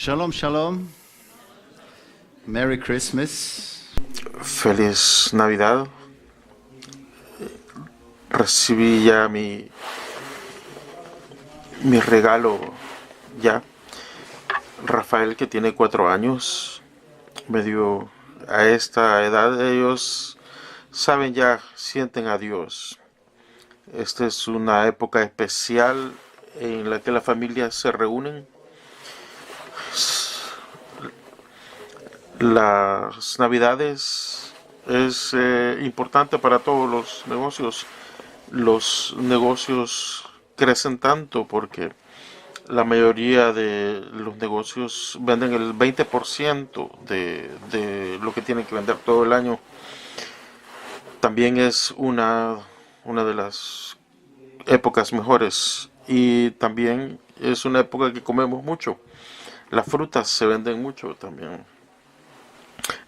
Shalom, shalom. Merry Christmas. Feliz Navidad. Recibí ya mi regalo ya. Rafael, que tiene 4 años, me dio, a esta edad ellos saben ya, sienten a Dios. Esta es una época especial en la que las familias se reúnen. Las Navidades es importante para todos los negocios. Los negocios crecen tanto porque la mayoría de los negocios venden el 20% de lo que tienen que vender todo el año. También es una de las épocas mejores, y también es una época que comemos mucho. Las frutas se venden mucho también.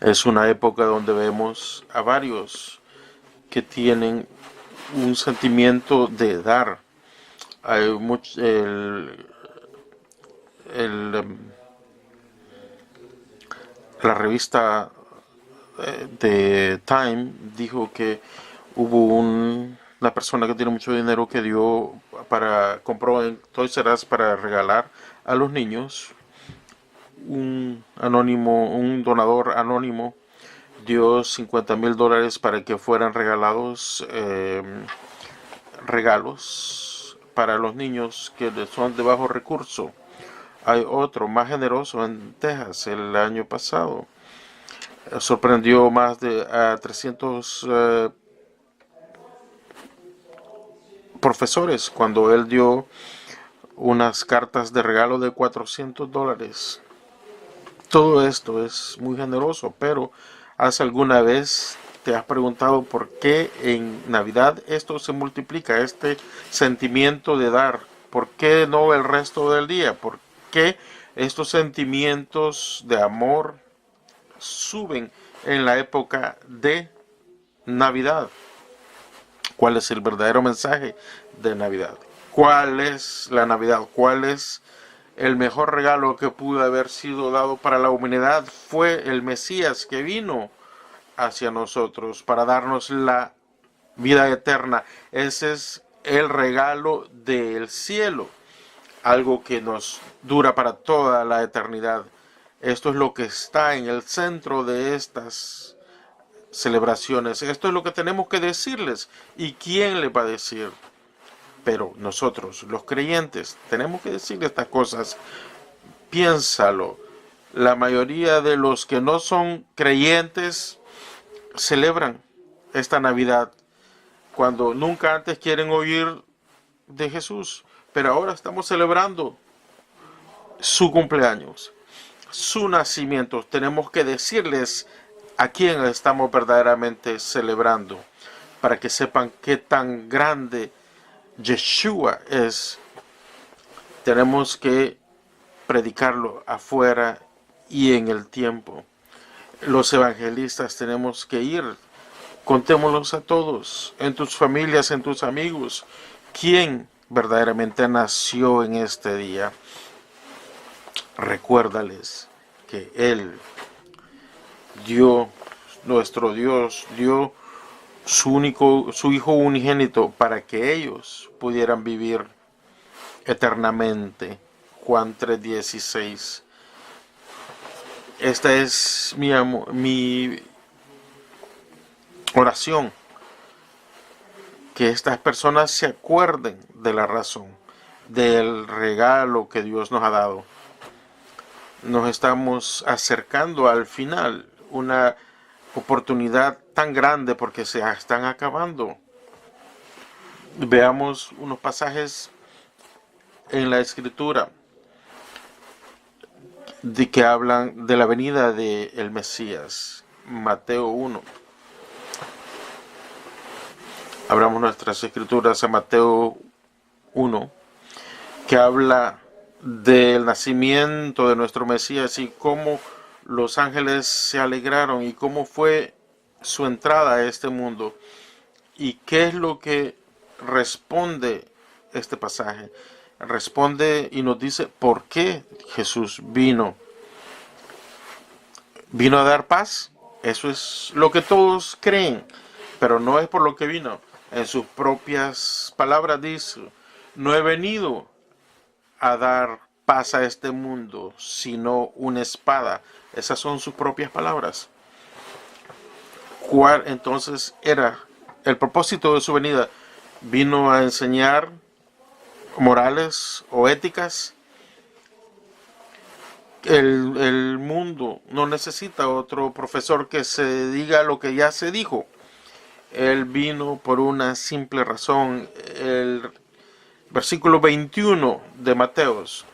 Es una época donde vemos a varios que tienen un sentimiento de dar. Hay mucho, la revista de Time dijo que hubo una persona que tiene mucho dinero que compró en Toys R Us para regalar a los niños. Un donador anónimo dio $50,000 para que fueran regalados regalos para los niños que son de bajo recurso. Hay otro más generoso en Texas el año pasado. Sorprendió más de 300 profesores cuando él dio unas cartas de regalo de $400. Todo esto es muy generoso, pero ¿hace alguna vez te has preguntado por qué en Navidad esto se multiplica, este sentimiento de dar? ¿Por qué no el resto del día? ¿Por qué estos sentimientos de amor suben en la época de Navidad? ¿Cuál es el verdadero mensaje de Navidad? ¿Cuál es la Navidad? ¿Cuál es el mejor regalo que pudo haber sido dado para la humanidad? Fue el Mesías que vino hacia nosotros para darnos la vida eterna. Ese es el regalo del cielo, algo que nos dura para toda la eternidad. Esto es lo que está en el centro de estas celebraciones. Esto es lo que tenemos que decirles. ¿Y quién les va a decir? Pero nosotros, los creyentes, tenemos que decirle estas cosas. Piénsalo. La mayoría de los que no son creyentes celebran esta Navidad cuando nunca antes quieren oír de Jesús. Pero ahora estamos celebrando su cumpleaños, su nacimiento. Tenemos que decirles a quién estamos verdaderamente celebrando, para que sepan qué tan grande Yeshua es. Tenemos que predicarlo afuera y en el tiempo. Los evangelistas tenemos que ir. Contémoslos a todos, en tus familias, en tus amigos, quién verdaderamente nació en este día. Recuérdales que Él nuestro Dios, dio su Hijo unigénito para que ellos pudieran vivir eternamente. Juan 3:16. Esta es mi oración, que estas personas se acuerden de la razón, del regalo que Dios nos ha dado. Nos estamos acercando al final, una oportunidad tan grande porque se están acabando. Veamos unos pasajes en la Escritura de que hablan de la venida del Mesías. Mateo 1. Abramos nuestras escrituras a Mateo 1, que habla del nacimiento de nuestro Mesías y cómo los ángeles se alegraron y cómo fue su entrada a este mundo. ¿Y qué es lo que responde este pasaje? Responde y nos dice por qué Jesús vino Vino a dar paz. Eso es lo que todos creen, pero no es por lo que vino. En sus propias palabras dice, no he venido a dar paz a este mundo, sino una espada. Esas son sus propias palabras. ¿Cuál entonces era el propósito de su venida? Vino a enseñar morales o éticas. El mundo no necesita otro profesor que se diga lo que ya se dijo. Él vino por una simple razón. El versículo 21 de Mateos.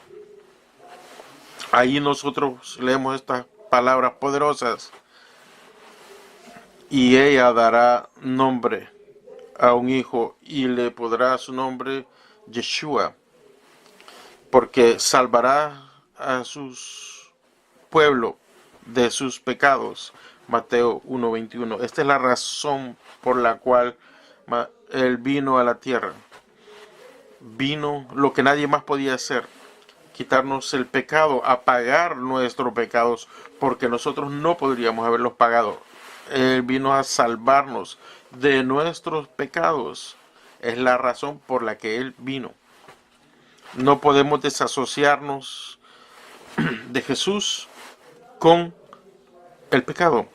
Ahí nosotros leemos estas palabras poderosas. Y ella dará nombre a un hijo y le pondrá su nombre Yeshua, porque salvará a su pueblo de sus pecados. Mateo 1:21. Esta es la razón por la cual él vino a la tierra. Vino lo que nadie más podía hacer, quitarnos el pecado, apagar nuestros pecados, porque nosotros no podríamos haberlos pagado. Él vino a salvarnos de nuestros pecados. Es la razón por la que Él vino. No podemos desasociarnos de Jesús con el pecado.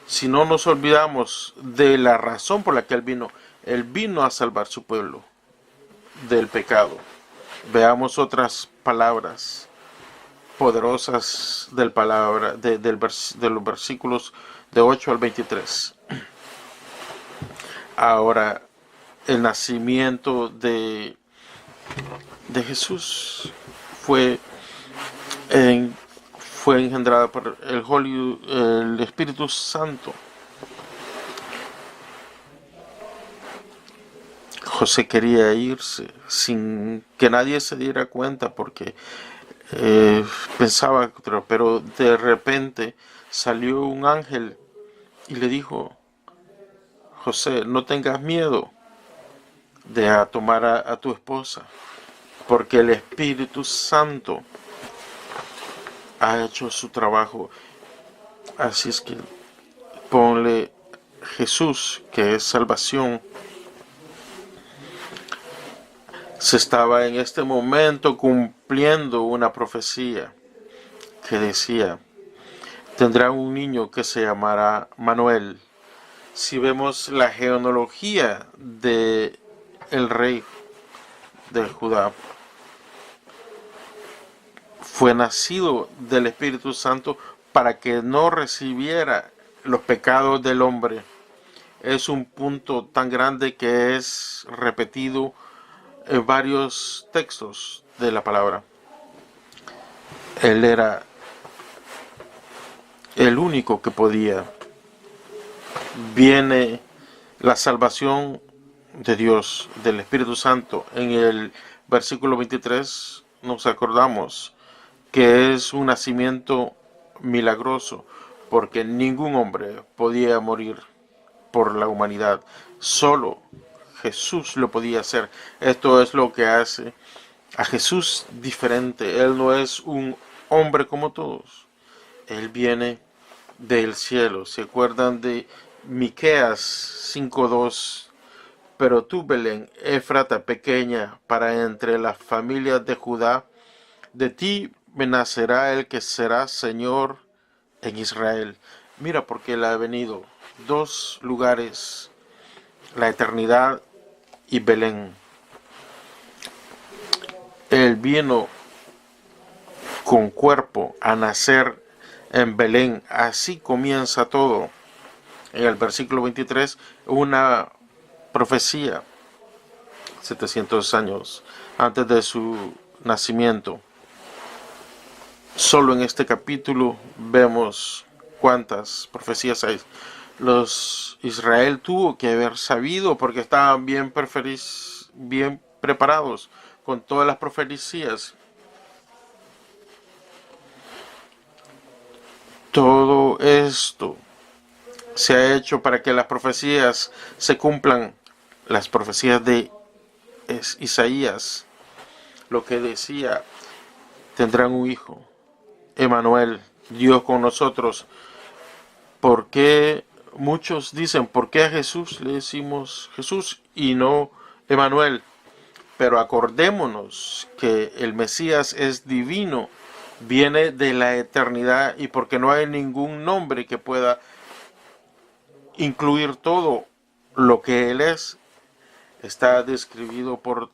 Si no nos olvidamos de la razón por la que Él vino a salvar su pueblo del pecado. Veamos otras palabras poderosas de los versículos de 8 al 23. Ahora, el nacimiento de Jesús fue engendrado por el Espíritu Santo. José quería irse sin que nadie se diera cuenta porque pensaba, pero de repente salió un ángel y le dijo, José, no tengas miedo de tomar a tu esposa, porque el Espíritu Santo ha hecho su trabajo. Así es que ponle Jesús, que es salvación. Se estaba en este momento cumpliendo una profecía que decía, tendrá un niño que se llamará Manuel. Si vemos la genealogía de el rey de Judá, fue nacido del Espíritu Santo para que no recibiera los pecados del hombre. Es un punto tan grande que es repetido en varios textos de la palabra. Él era el único que podía. Viene la salvación de Dios, del Espíritu Santo. En el versículo 23 nos acordamos que es un nacimiento milagroso, porque ningún hombre podía morir por la humanidad. Solo Jesús lo podía hacer. Esto es lo que hace a Jesús diferente. Él no es un hombre como todos. Él viene del cielo. ¿Se acuerdan de Miqueas 5:2? Pero tú, Belén, Éfrata pequeña, para entre las familias de Judá, de ti me nacerá el que será Señor en Israel. Mira porque Él ha venido. Dos lugares, la eternidad y Belén. Él vino con cuerpo a nacer en Belén. Así comienza todo. En el versículo 23, una profecía, 700 años antes de su nacimiento. Solo en este capítulo vemos cuántas profecías hay. Israel tuvo que haber sabido porque estaban bien preparados con todas las profecías. Todo esto se ha hecho para que las profecías se cumplan. Las profecías de Isaías, lo que decía, tendrán un hijo, Emmanuel, Dios con nosotros. ¿Por qué muchos dicen, por qué a Jesús le decimos Jesús y no Emanuel? Pero acordémonos que el Mesías es divino, viene de la eternidad, y porque no hay ningún nombre que pueda incluir todo lo que Él es, está describido por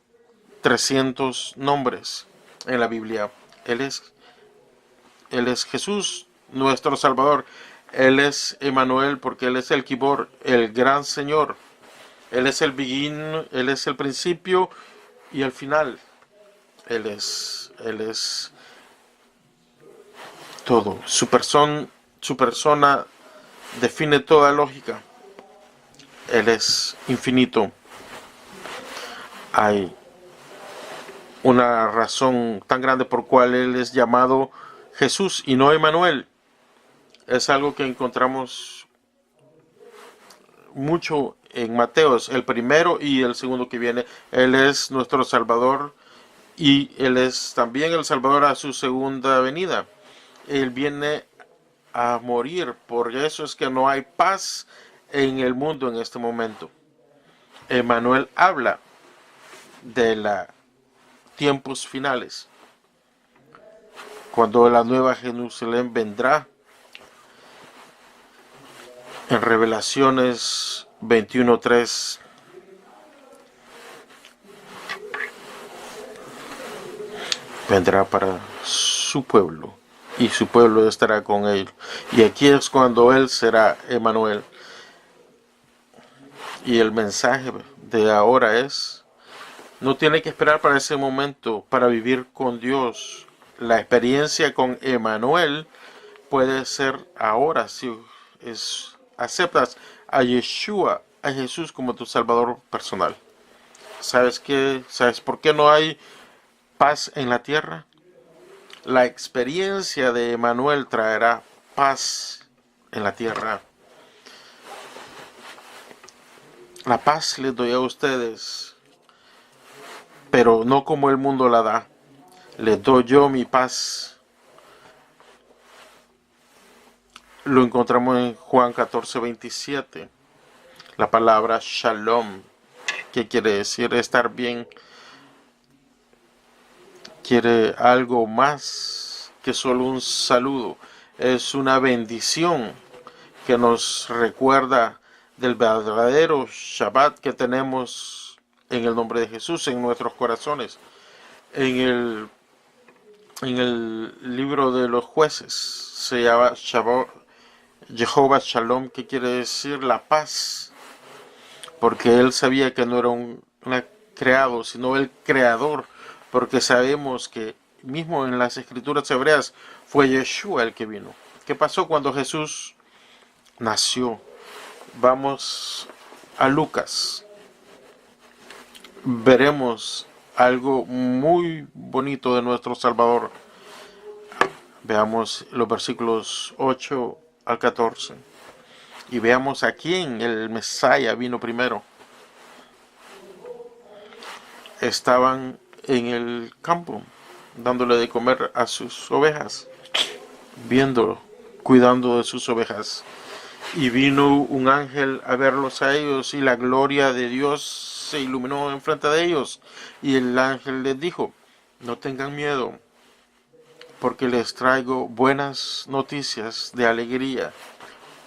300 nombres en la Biblia. Él es, Él es Jesús, nuestro Salvador. Él es Emanuel porque Él es el Kibor, el gran Señor. Él es el begin, Él es el principio y el final. Él es todo. Su persona define toda lógica. Él es infinito. Hay una razón tan grande por cual Él es llamado Jesús y no Emanuel. Es algo que encontramos mucho en Mateos, el primero y el segundo que viene. Él es nuestro Salvador y Él es también el Salvador a su segunda venida. Él viene a morir, por eso es que no hay paz en el mundo en este momento. Emmanuel habla de los tiempos finales, cuando la nueva Jerusalén vendrá. En Revelaciones 21:3 vendrá para su pueblo y su pueblo estará con él. Y aquí es cuando él será Emmanuel. Y el mensaje de ahora es, no tiene que esperar para ese momento para vivir con Dios. La experiencia con Emmanuel puede ser ahora si aceptas a Yeshua, a Jesús como tu Salvador personal. ¿Sabes qué? ¿Sabes por qué no hay paz en la tierra? La experiencia de Emmanuel traerá paz en la tierra. La paz les doy a ustedes, pero no como el mundo la da. Les doy yo mi paz. Lo encontramos en Juan 14:27. La palabra shalom, que quiere decir estar bien, quiere algo más que solo un saludo. Es una bendición que nos recuerda del verdadero Shabbat que tenemos en el nombre de Jesús en nuestros corazones. En el libro de los jueces se llama Jehová Shalom, que quiere decir la paz, porque él sabía que no era un creado, sino el creador, porque sabemos que mismo en las escrituras hebreas fue Yeshua el que vino. ¿Qué pasó cuando Jesús nació? Vamos a Lucas. Veremos algo muy bonito de nuestro Salvador. Veamos los versículos 8 al 14. Y veamos a quién el Mesías vino primero. Estaban en el campo, dándole de comer a sus ovejas, viéndolo, cuidando de sus ovejas. Y vino un ángel a verlos a ellos, y la gloria de Dios se iluminó enfrente de ellos. Y el ángel les dijo, no tengan miedo, porque les traigo buenas noticias de alegría,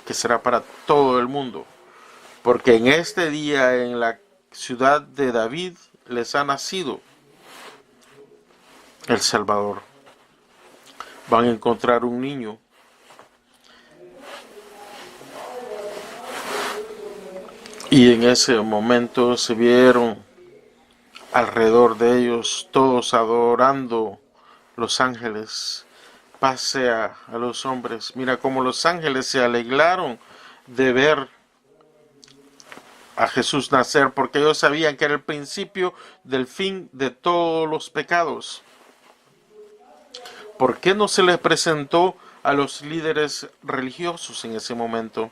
que será para todo el mundo. Porque en este día en la ciudad de David les ha nacido el Salvador. Van a encontrar un niño. Y en ese momento se vieron alrededor de ellos todos adorando los ángeles. Paz sea a los hombres. Mira cómo los ángeles se alegraron de ver a Jesús nacer, porque ellos sabían que era el principio del fin de todos los pecados. ¿Por qué no se les presentó a los líderes religiosos en ese momento?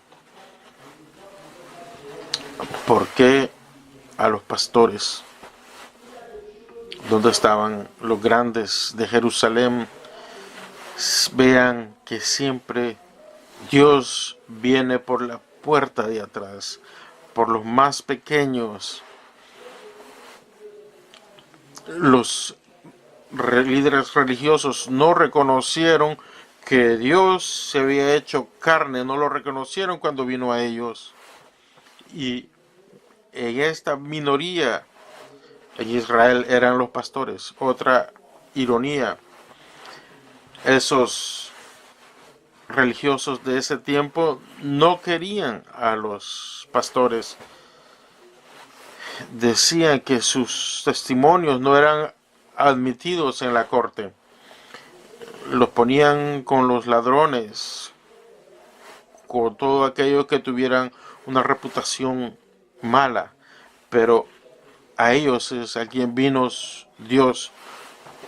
¿Por qué a los pastores? ¿Dónde estaban los grandes de Jerusalén? Vean que siempre Dios viene por la puerta de atrás, por los más pequeños. Los líderes religiosos no reconocieron que Dios se había hecho carne, no lo reconocieron cuando vino a ellos. Y en esta minoría en Israel eran los pastores. Otra ironía, esos religiosos de ese tiempo no querían a los pastores. Decían que sus testimonios no eran admitidos en la corte. Los ponían con los ladrones, con todo aquello que tuvieran una reputación mala. Pero a ellos es a quien vino Dios.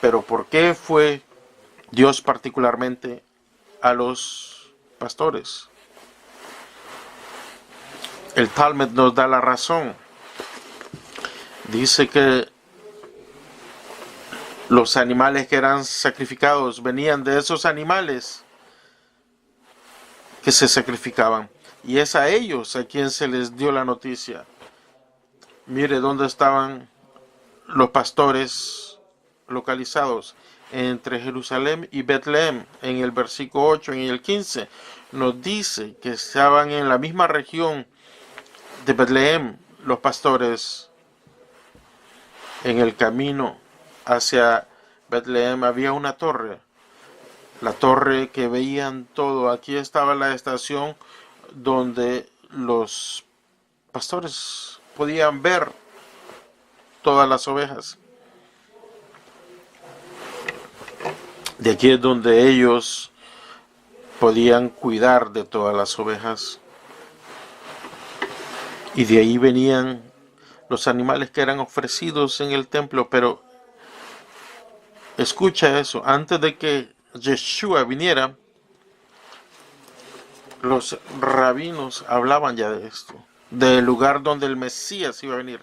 Pero ¿por qué fue Dios particularmente a los pastores? El Talmud nos da la razón. Dice que los animales que eran sacrificados venían de esos animales que se sacrificaban. Y es a ellos a quien se les dio la noticia. Mire dónde estaban los pastores localizados, entre Jerusalén y Betlehem. En el versículo 8 y el 15 nos dice que estaban en la misma región de Betlehem los pastores. En el camino hacia Betlehem había una torre, la torre que veían todo. Aquí estaba la estación donde los pastores podían ver todas las ovejas. De aquí es donde ellos podían cuidar de todas las ovejas. Y de ahí venían los animales que eran ofrecidos en el templo. Pero escucha eso, antes de que Yeshua viniera, los rabinos hablaban ya de esto, del lugar donde el Mesías iba a venir.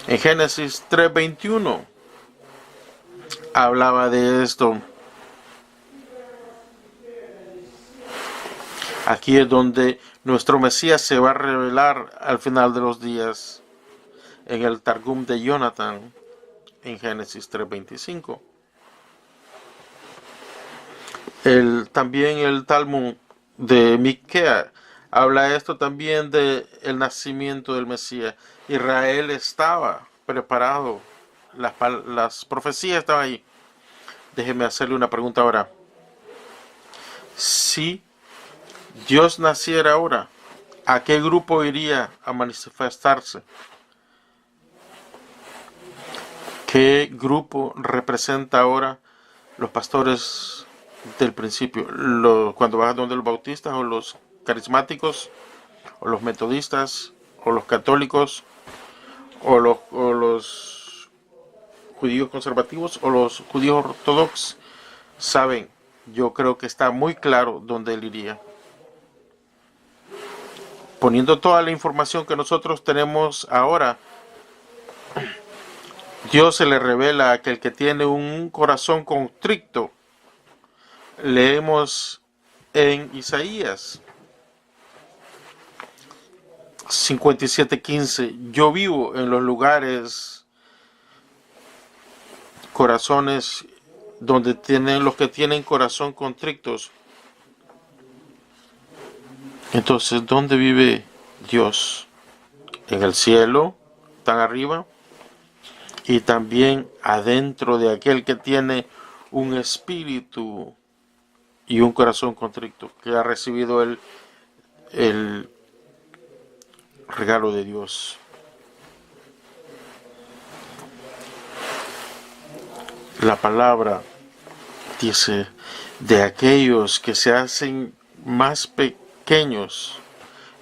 En Génesis 3:21 hablaba de esto. Aquí es donde nuestro Mesías se va a revelar al final de los días, en el Targum de Jonathan, en Génesis 3:25. También el Talmud de Miquea habla esto también del nacimiento del Mesías. Israel estaba preparado, las profecías estaban ahí. Déjeme hacerle una pregunta ahora. Si Dios naciera ahora, ¿a qué grupo iría a manifestarse? ¿Qué grupo representa ahora los pastores del principio? Cuando vas donde los bautistas o los carismáticos o los metodistas o los católicos o los judíos conservativos o los judíos ortodoxos, saben, yo creo que está muy claro dónde él iría. Poniendo toda la información que nosotros tenemos ahora, Dios se le revela a aquel que tiene un corazón contrito. Leemos en Isaías 57:15, yo vivo en los lugares, corazones, donde tienen los que tienen corazón contritos. Entonces, ¿dónde vive Dios? En el cielo, tan arriba, y también adentro de aquel que tiene un espíritu y un corazón contrito, que ha recibido el regalo de Dios. La palabra dice, de aquellos que se hacen más pequeños,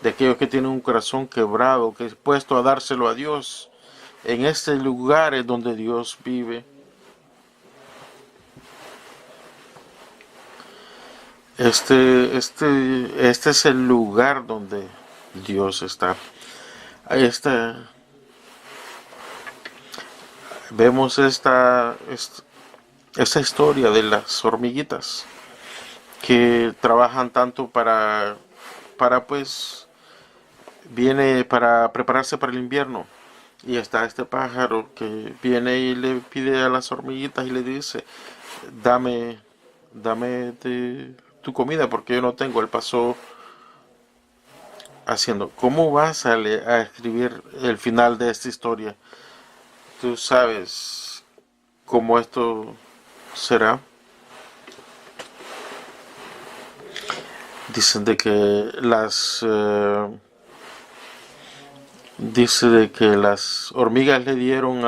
de aquellos que tienen un corazón quebrado, que es puesto a dárselo a Dios, en este lugar es donde Dios vive. Este es el lugar donde Dios está. Vemos esa historia de las hormiguitas que trabajan tanto para pues, viene para prepararse para el invierno. Y está este pájaro que viene y le pide a las hormiguitas y le dice, dame, dame de tu comida porque yo no tengo. Él pasó haciendo. ¿Cómo vas a escribir el final de esta historia? Tú sabes cómo esto será. Dicen de que dice de que las hormigas le dieron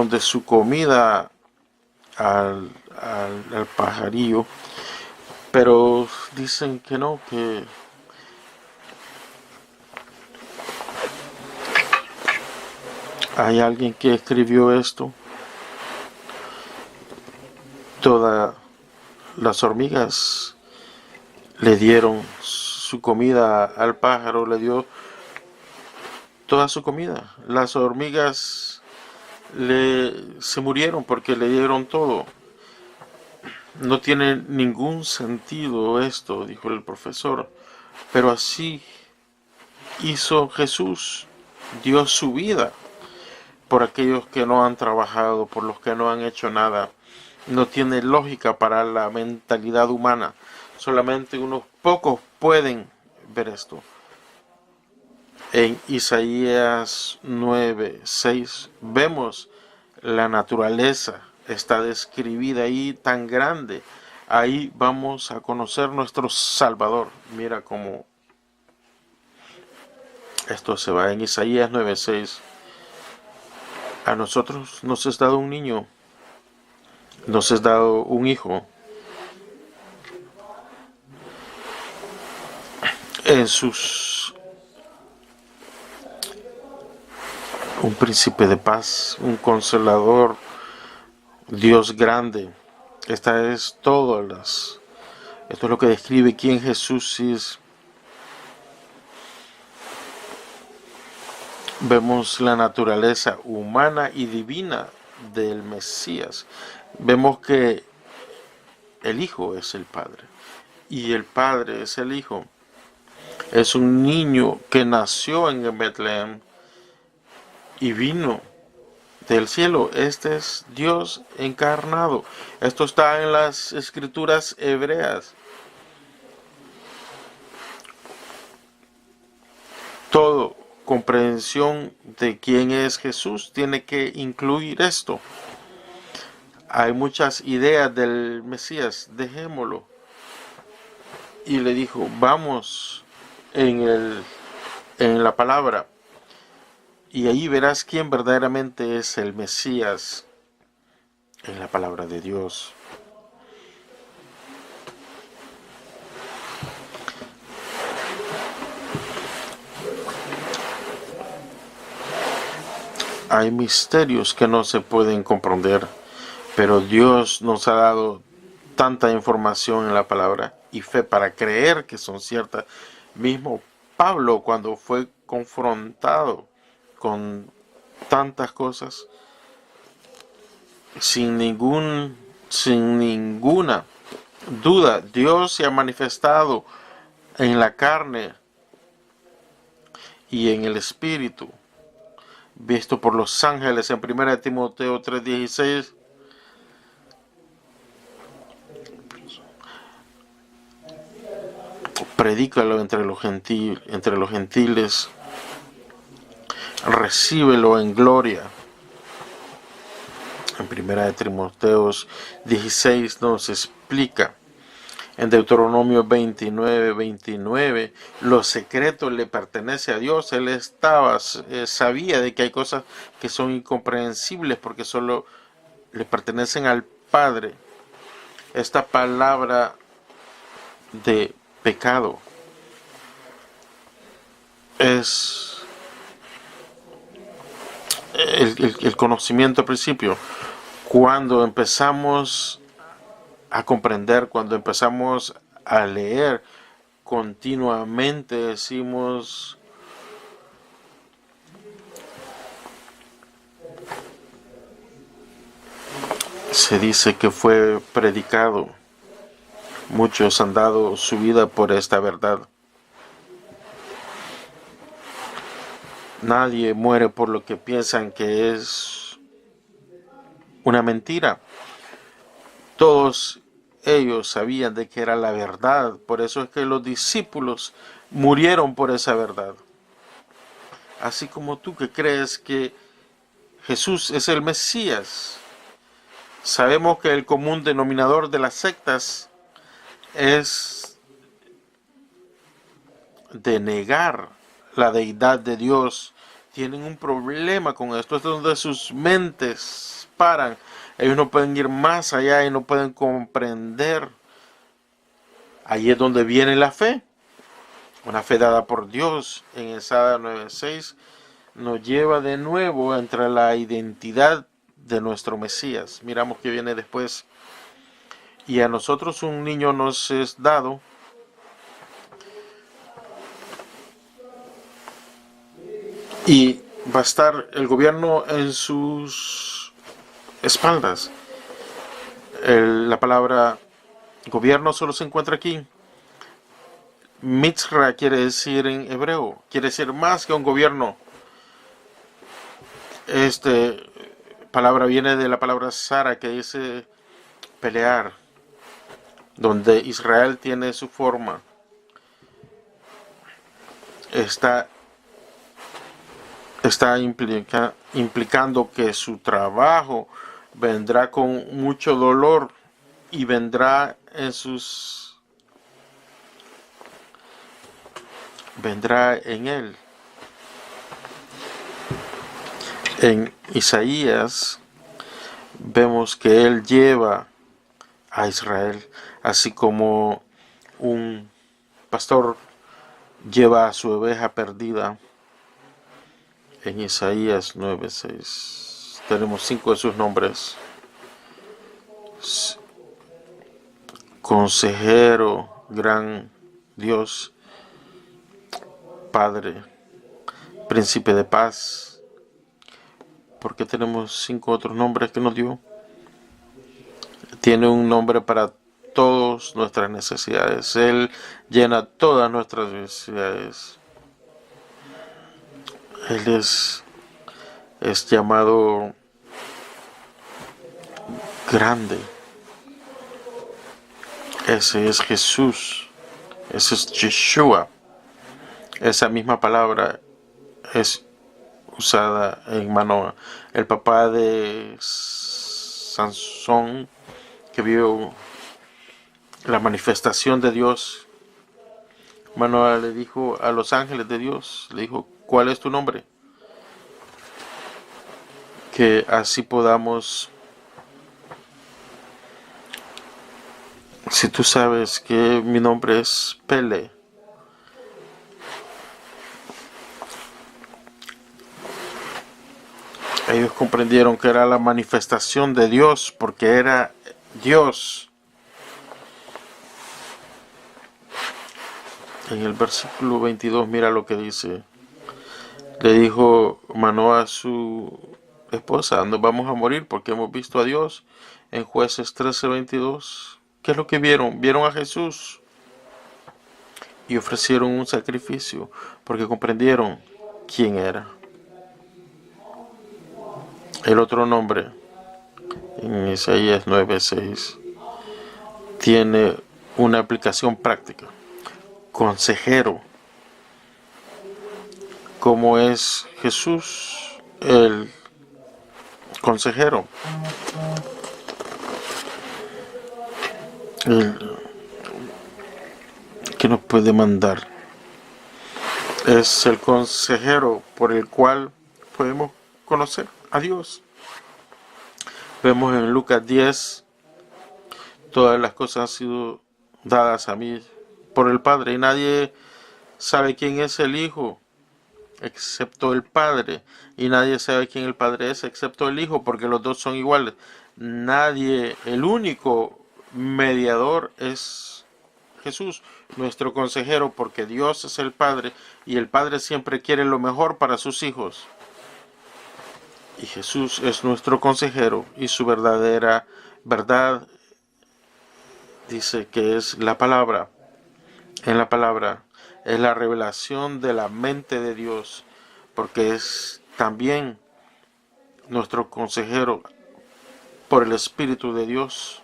de su comida al pajarillo, pero dicen que no, que hay alguien que escribió esto. Todas las hormigas le dieron su comida al pájaro, le dio toda su comida. Las hormigas se murieron porque le dieron todo. No tiene ningún sentido esto, dijo el profesor, pero así hizo Jesús, dio su vida por aquellos que no han trabajado, por los que no han hecho nada. No tiene lógica para la mentalidad humana. Solamente unos pocos pueden ver esto. En Isaías 9:6 vemos la naturaleza, está describida ahí tan grande. Ahí vamos a conocer nuestro Salvador. Mira cómo esto se va en Isaías 9:6. A nosotros nos es dado un niño, nos es dado un hijo. En un príncipe de paz, un consolador, Dios grande. Esto es lo que describe quién Jesús es. Vemos la naturaleza humana y divina del Mesías. Vemos que el Hijo es el Padre y el Padre es el Hijo. Es un niño que nació en Betlehem y vino del cielo. Este es Dios encarnado. Esto está en las escrituras hebreas. Todo comprensión de quién es Jesús tiene que incluir esto. Hay muchas ideas del Mesías, dejémoslo. Y le dijo, vamos en la palabra. Y ahí verás quién verdaderamente es el Mesías en la palabra de Dios. Hay misterios que no se pueden comprender, pero Dios nos ha dado tanta información en la palabra y fe para creer que son ciertas. Mismo Pablo, cuando fue confrontado con tantas cosas, sin ninguna duda, Dios se ha manifestado en la carne y en el espíritu, visto por los ángeles en 1 Timoteo 3:16. Predícalo entre los gentiles, recíbelo en gloria. En 1 Timoteo 16 nos explica, en Deuteronomio 29:29, lo secreto le pertenece a Dios. Él sabía de que hay cosas que son incomprensibles porque solo le pertenecen al Padre. Esta palabra de pecado es el conocimiento al principio. Cuando empezamos a comprender, cuando empezamos a leer continuamente, decimos, se dice que fue predicado. Muchos han dado su vida por esta verdad. Nadie muere por lo que piensan que es una mentira. Todos ellos sabían de que era la verdad. Por eso es que los discípulos murieron por esa verdad. Así como tú que crees que Jesús es el Mesías. Sabemos que el común denominador de las sectas es de negar la deidad de Dios. Tienen un problema con esto. Esto es donde sus mentes paran. Ellos no pueden ir más allá y no pueden comprender. Ahí es donde viene la fe. Una fe dada por Dios en Isaías 9:6 nos lleva de nuevo entre la identidad de nuestro Mesías. Miramos que viene después. Y a nosotros un niño nos es dado. Y va a estar el gobierno en sus espaldas. La palabra gobierno solo se encuentra aquí. Mitzra quiere decir en hebreo, quiere decir más que un gobierno. Esta palabra viene de la palabra Sara, que dice pelear, donde Israel tiene su forma. Está implicando que su trabajo vendrá con mucho dolor y vendrá en él. En Isaías vemos que él lleva a Israel, así como un pastor lleva a su oveja perdida. En Isaías 9:6 tenemos 5 de sus nombres: Consejero, Gran Dios, Padre, Príncipe de Paz. ¿Por qué tenemos 5 otros nombres que nos dio? Tiene un nombre para todas nuestras necesidades. Él llena todas nuestras necesidades. Él es llamado grande. Ese es Jesús. Ese es Yeshua. Esa misma palabra es usada en Manoah. El papá de Sansón, que vio la manifestación de Dios, Manoah le dijo a los ángeles de Dios, le dijo: ¿cuál es tu nombre? Que así podamos, si tú sabes que mi nombre es Pele, ellos comprendieron que era la manifestación de Dios, porque era Dios. En el versículo 22, mira lo que dice. Le dijo Manoah a su esposa: nos vamos a morir porque hemos visto a Dios. En Jueces 13:22. ¿Qué es lo que vieron? Vieron a Jesús y ofrecieron un sacrificio porque comprendieron quién era. El otro nombre, en Isaías 9:6, tiene una aplicación práctica. Consejero. Como es Jesús el consejero, el que nos puede mandar, es el consejero por el cual podemos conocer a Dios. Vemos en Lucas 10: todas las cosas han sido dadas a mí por el Padre, y nadie sabe quién es el Hijo excepto el Padre, y nadie sabe quién el Padre es excepto el Hijo, porque los dos son iguales. Nadie, el único mediador es Jesús, nuestro consejero, porque Dios es el Padre y el Padre siempre quiere lo mejor para sus hijos. Y Jesús es nuestro consejero y su verdadera verdad dice que es la palabra. En la palabra es la revelación de la mente de Dios, porque es también nuestro consejero por el Espíritu de Dios.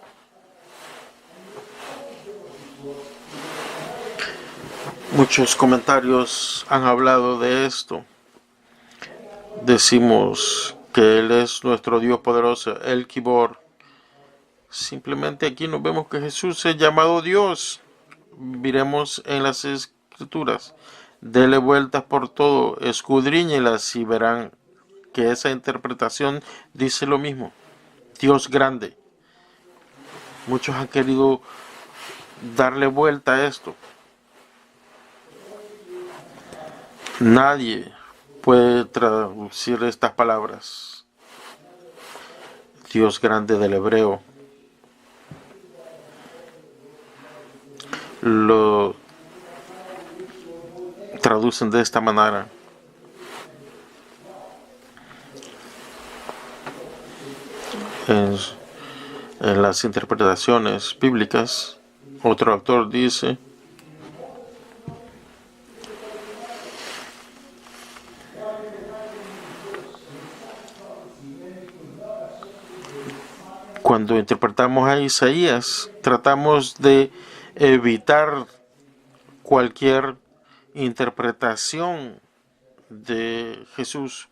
Muchos comentarios han hablado de esto. Decimos que Él es nuestro Dios poderoso, el Kibor. Simplemente aquí nos vemos que Jesús es llamado Dios. Miremos en las Escrituras. Dele vueltas por todo, escudriñelas y verán que esa interpretación dice lo mismo. Dios grande. Muchos han querido darle vuelta a esto. Nadie puede traducir estas palabras. Dios grande del hebreo. Lo traducen de esta manera. En las interpretaciones bíblicas, otro autor dice: cuando interpretamos a Isaías, tratamos de evitar cualquier interpretación de Jesús.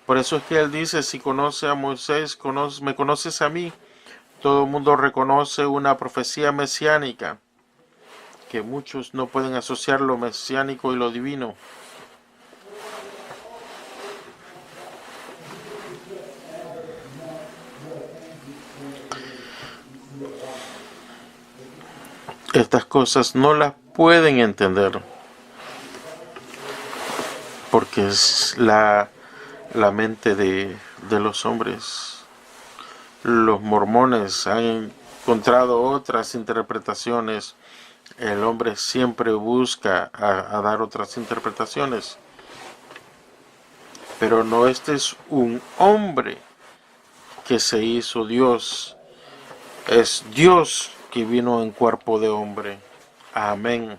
Por eso es que él dice: si conoce a Moisés, me conoces a mí. Todo el mundo reconoce una profecía mesiánica, que muchos no pueden asociar lo mesiánico y lo divino. Estas cosas no las pueden entender, porque es la mente de los hombres. Los mormones han encontrado otras interpretaciones. El hombre siempre busca a dar otras interpretaciones. Pero no, este es un hombre que se hizo Dios. Es Dios que vino en cuerpo de hombre. Amén.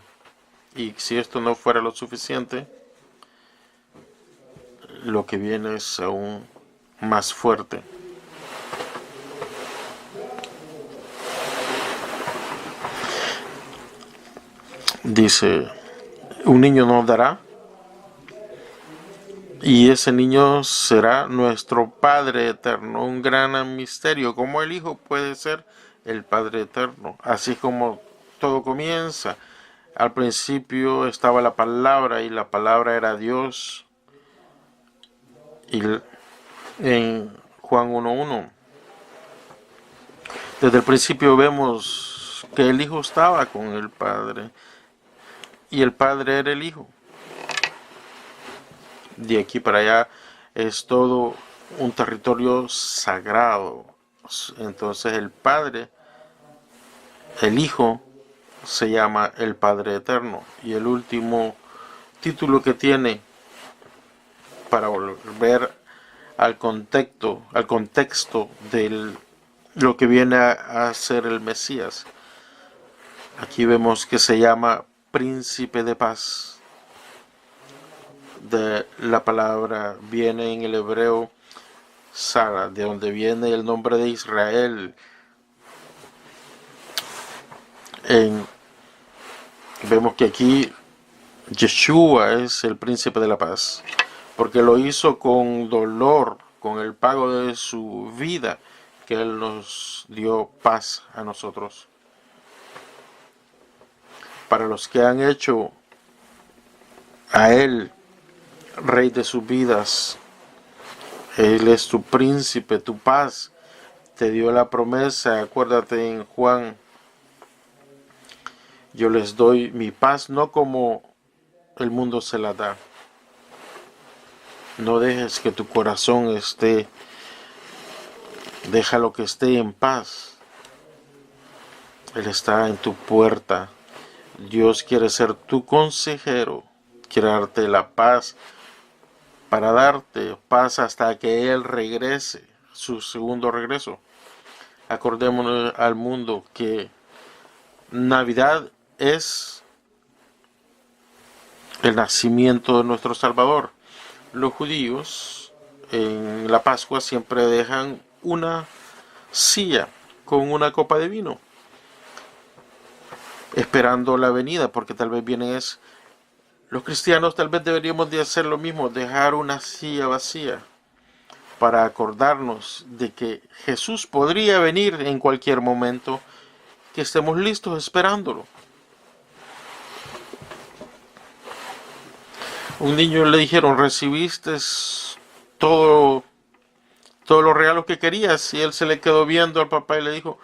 Y si esto no fuera lo suficiente, lo que viene es aún más fuerte. Dice: un niño nos dará, y ese niño será nuestro Padre eterno. Un gran misterio. ¿Cómo el Hijo puede ser el Padre eterno? Así como todo comienza. Al principio estaba la palabra, y la palabra era Dios. Y en Juan 1:1, desde el principio vemos que el Hijo estaba con el Padre, y el Padre era el Hijo. De aquí para allá es todo un territorio sagrado. Entonces el Padre, el Hijo, se llama el Padre Eterno. Y el último título que tiene, para volver al contexto de lo que viene a ser el Mesías, aquí vemos que se llama Príncipe de Paz. De la palabra viene en el hebreo Sara, de donde viene el nombre de Israel. Vemos que aquí Yeshua es el príncipe de la paz, porque lo hizo con dolor, con el pago de su vida, que Él nos dio paz a nosotros. Para los que han hecho a Él Rey de sus vidas, Él es tu príncipe, tu paz. Te dio la promesa, acuérdate en Juan: yo les doy mi paz, no como el mundo se la da. No dejes que tu corazón déjalo que esté en paz. Él está en tu puerta. Dios quiere ser tu consejero, quiere darte la paz para darte paz hasta que Él regrese, su segundo regreso. Acordémonos al mundo que Navidad es el nacimiento de nuestro Salvador. Los judíos en la Pascua siempre dejan una silla con una copa de vino, esperando la venida, porque tal vez vienen es... Los cristianos tal vez deberíamos de hacer lo mismo, dejar una silla vacía, para acordarnos de que Jesús podría venir en cualquier momento, que estemos listos esperándolo. Un niño le dijeron, ¿recibiste todos los regalos que querías? Y él se le quedó viendo al papá y le dijo,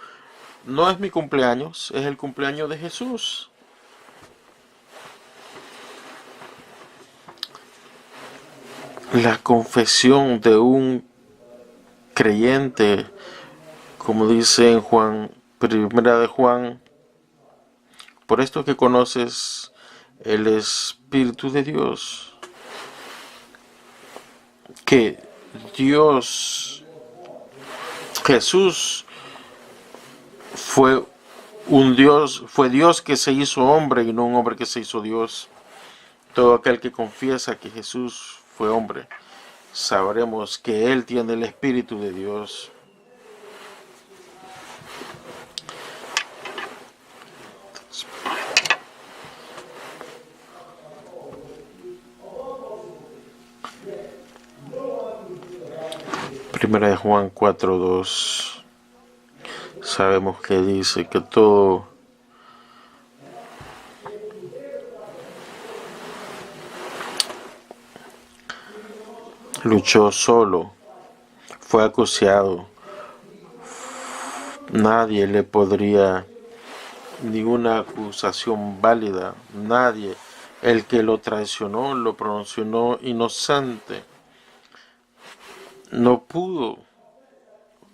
no es mi cumpleaños, es el cumpleaños de Jesús. La confesión de un creyente, como dice en Juan, primera de Juan, por esto que conoces el Espíritu de Dios, que Dios, Jesús fue Dios que se hizo hombre y no un hombre que se hizo Dios. Todo aquel que confiesa que Jesús fue hombre, sabremos que Él tiene el Espíritu de Dios. Primera de Juan 4:2. Sabemos que dice que todo luchó solo, fue acuciado, nadie le podría ninguna acusación válida, nadie. El que lo traicionó lo pronunció inocente. No pudo,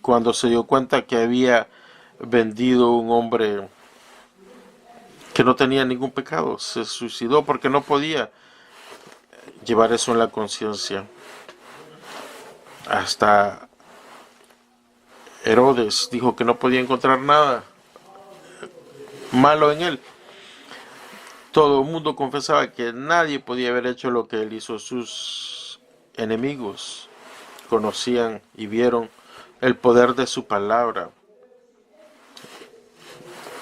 cuando se dio cuenta que había vendido un hombre que no tenía ningún pecado, se suicidó porque no podía llevar eso en la conciencia. Hasta Herodes dijo que no podía encontrar nada malo en él. Todo el mundo confesaba que nadie podía haber hecho lo que él hizo. Sus enemigos conocían y vieron el poder de su palabra.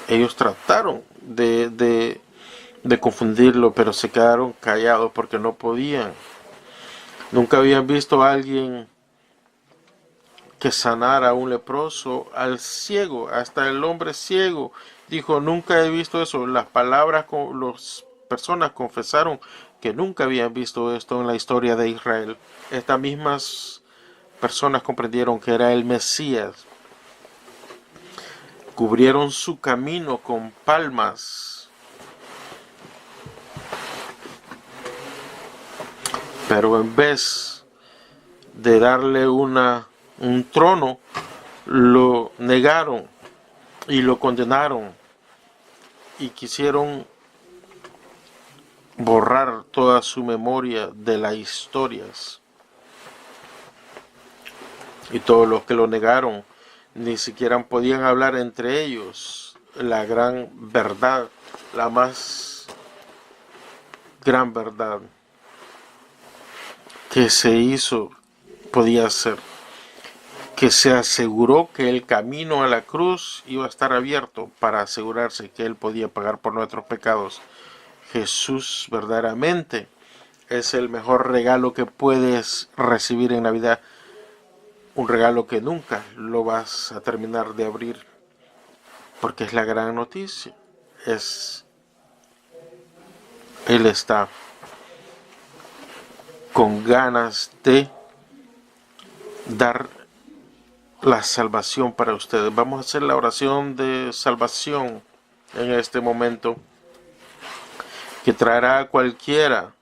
Ellos trataron de confundirlo, pero se quedaron callados porque no podían. Nunca habían visto a alguien que sanara a un leproso, al ciego, hasta el hombre ciego. Dijo, nunca he visto eso. Las personas confesaron que nunca habían visto esto en la historia de Israel. Estas mismas personas comprendieron que era el Mesías. Cubrieron su camino con palmas. Pero en vez de darle un trono, lo negaron y lo condenaron y quisieron borrar toda su memoria de las historias. Y todos los que lo negaron ni siquiera podían hablar entre ellos la gran verdad, la más gran verdad que se hizo, podía ser, que se aseguró que el camino a la cruz iba a estar abierto para asegurarse que Él podía pagar por nuestros pecados. Jesús verdaderamente es el mejor regalo que puedes recibir en Navidad. Un regalo que nunca lo vas a terminar de abrir, porque es la gran noticia. Él está con ganas de dar la salvación para ustedes. Vamos a hacer la oración de salvación en este momento, que traerá a cualquiera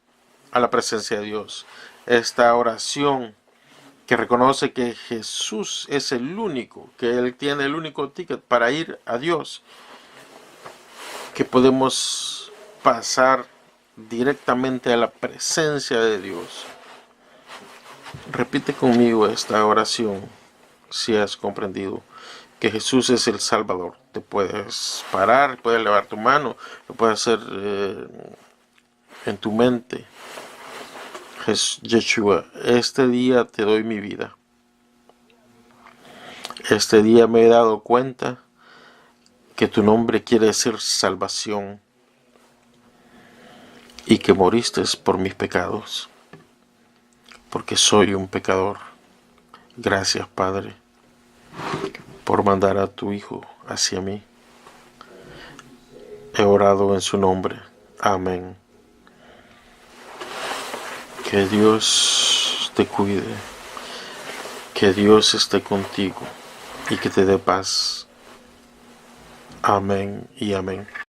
a la presencia de Dios. Esta oración que reconoce que Jesús es el único, que Él tiene el único ticket para ir a Dios, que podemos pasar directamente a la presencia de Dios. Repite conmigo esta oración si has comprendido que Jesús es el Salvador. Te puedes parar, puedes levar tu mano, lo puedes hacer en tu mente. Yeshua, este día te doy mi vida. Este día me he dado cuenta que tu nombre quiere decir salvación y que moriste por mis pecados, porque soy un pecador. Gracias, Padre, por mandar a tu Hijo hacia mí. He orado en su nombre. Amén. Que Dios te cuide, que Dios esté contigo y que te dé paz. Amén y amén.